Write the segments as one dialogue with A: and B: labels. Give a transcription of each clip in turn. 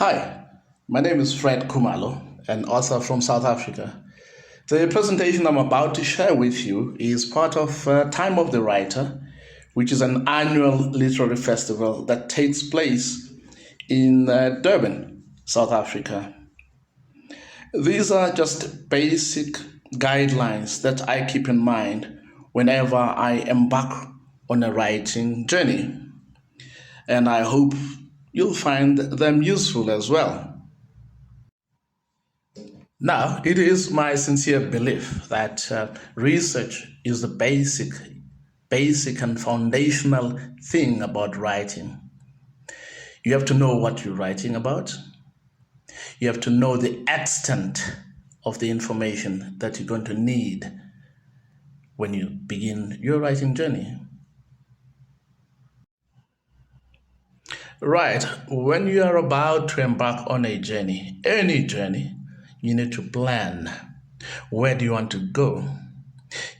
A: Hi, my name is Fred Khumalo, an author from South Africa. The presentation I'm about to share with you is part of Time of the Writer, which is an annual literary festival that takes place in Durban, South Africa. These are just basic guidelines that I keep in mind whenever I embark on a writing journey, and I hope you'll find them useful as well. Now, it is my sincere belief that research is the basic and foundational thing about writing. You have to know what you're writing about. You have to know the extent of the information that you're going to need when you begin your writing journey. Right, when you are about to embark on a journey, any journey, you need to plan. Where do you want to go?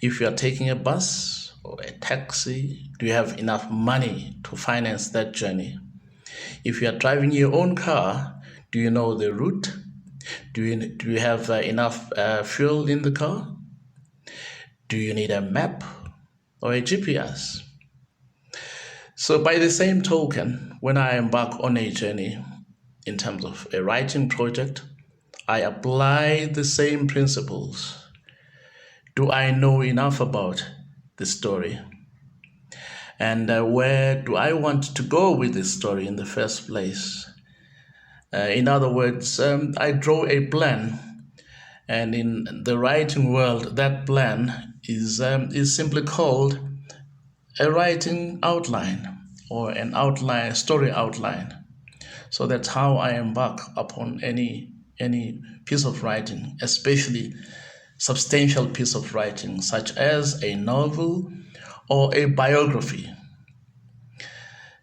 A: If you are taking a bus or a taxi, do you have enough money to finance that journey? If you are driving your own car, do you know the route? Do you have enough fuel in the car? Do you need a map or a GPS? So by the same token, when I embark on a journey in terms of a writing project, I apply the same principles. Do I know enough about the story? And where do I want to go with this story in the first place? In other words, I draw a plan, and in the writing world, that plan is simply called a writing outline or an outline, story outline. So that's how I embark upon any piece of writing, especially substantial piece of writing, such as a novel or a biography.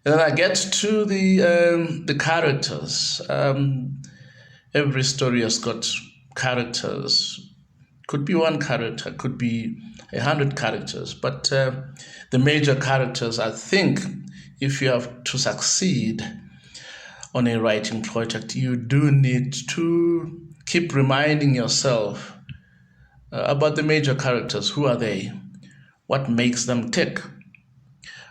A: And then I get to the characters. Every story has got characters. Could be one character, could be 100 characters, but the major characters, I think, if you have to succeed on a writing project, you do need to keep reminding yourself about the major characters. Who are they? What makes them tick?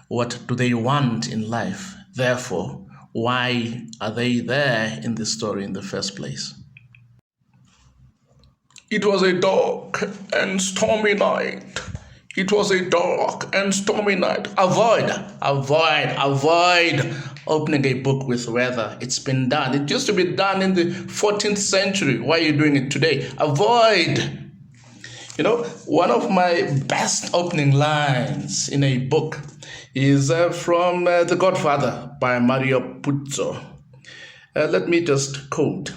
A: What do they want in life? Therefore, why are they there in the story in the first place? It was a dark and stormy night. It was a dark and stormy night. Avoid opening a book with weather. It's been done. It used to be done in the 14th century. Why are you doing it today? Avoid. You know, one of my best opening lines in a book is from The Godfather by Mario Puzo. Let me just quote.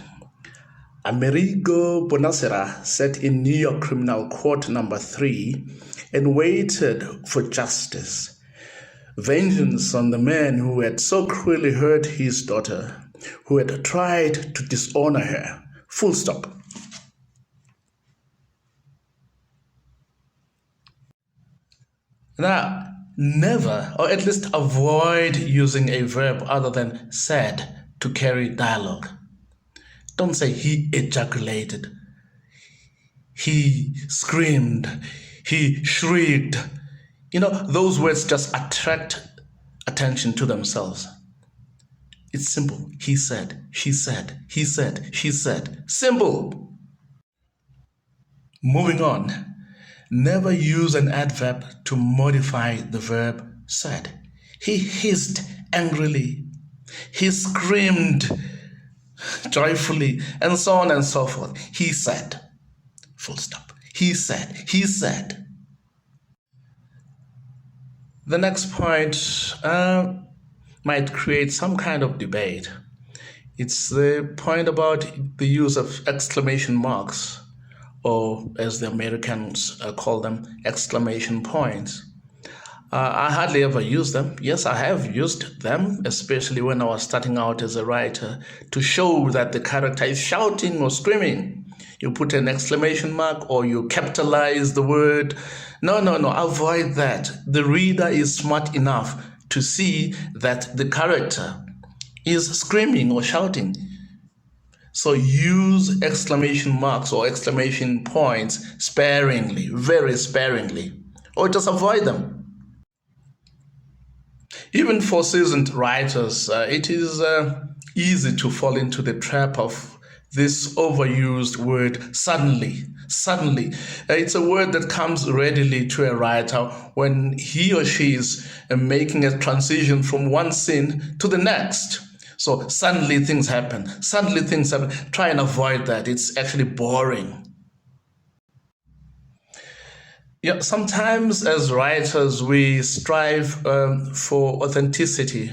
A: Amerigo Bonacera sat in New York Criminal Court number 3 and waited for justice. Vengeance on the man who had so cruelly hurt his daughter, who had tried to dishonor her. Full stop. Now, never, or at least avoid using a verb other than said to carry dialogue. Don't say he ejaculated, he screamed, he shrieked. You know, those words just attract attention to themselves. It's simple. He said, she said, he said, she said. Simple. Moving on. Never use an adverb to modify the verb said. He hissed angrily. He screamed joyfully, and so on and so forth. He said. Full stop. He said. He said. The next point might create some kind of debate. It's the point about the use of exclamation marks, or as the Americans call them, exclamation points. I hardly ever use them. Yes, I have used them, especially when I was starting out as a writer, to show that the character is shouting or screaming. You put an exclamation mark or you capitalize the word. No, avoid that. The reader is smart enough to see that the character is screaming or shouting. So use exclamation marks or exclamation points sparingly, very sparingly, or just avoid them. Even for seasoned writers, it is easy to fall into the trap of this overused word suddenly. Suddenly. It's a word that comes readily to a writer when he or she is making a transition from one scene to the next. So suddenly things happen. Suddenly things happen. Try and avoid that. It's actually boring. Yeah, sometimes as writers we strive for authenticity.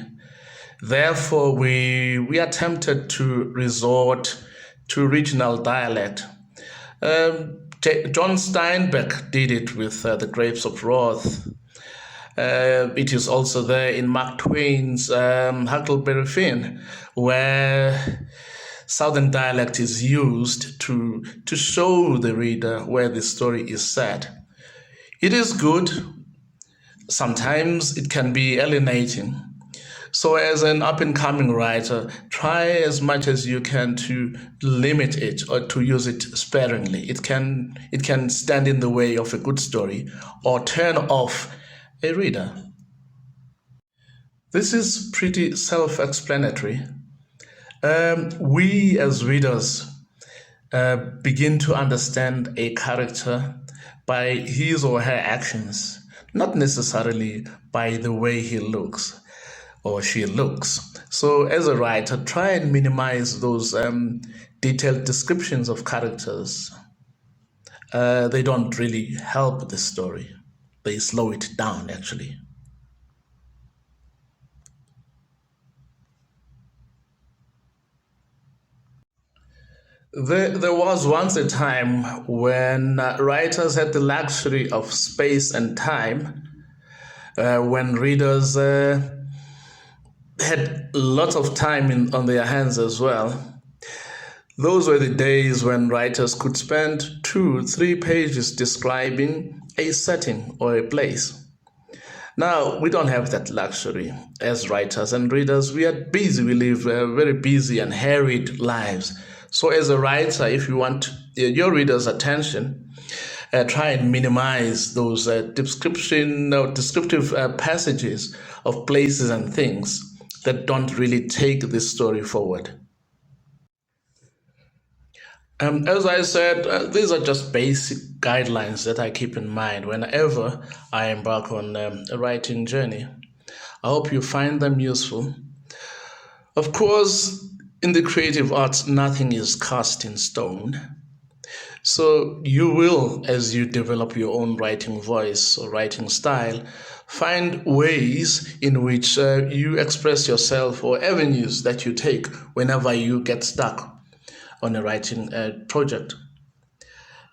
A: Therefore, we are tempted to resort to regional dialect. John Steinbeck did it with The Grapes of Wrath. It is also there in Mark Twain's Huckleberry Finn, where Southern dialect is used to show the reader where the story is set. It is good. Sometimes it can be alienating. So, as an up and coming writer, try as much as you can to limit it or to use it sparingly. It can stand in the way of a good story or turn off a reader. This is pretty self explanatory. We as readers begin to understand a character by his or her actions, not necessarily by the way he looks or she looks. So, as a writer, try and minimize those detailed descriptions of characters. They don't really help the story, they slow it down actually. There was once a time when writers had the luxury of space and time, when readers had lots of time on their hands as well. Those were the days when writers could spend 2, 3 pages describing a setting or a place. Now, we don't have that luxury as writers and readers. We are busy, we live very busy and harried lives. So, as a writer, if you want your readers' attention, try and minimize those descriptive passages of places and things that don't really take this story forward. As I said, these are just basic guidelines that I keep in mind whenever I embark on a writing journey. I hope you find them useful. Of course, in the creative arts, nothing is cast in stone. So you will, as you develop your own writing voice or writing style, find ways in which you express yourself or avenues that you take whenever you get stuck on a writing project.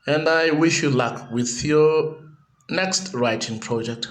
A: And I wish you luck with your next writing project.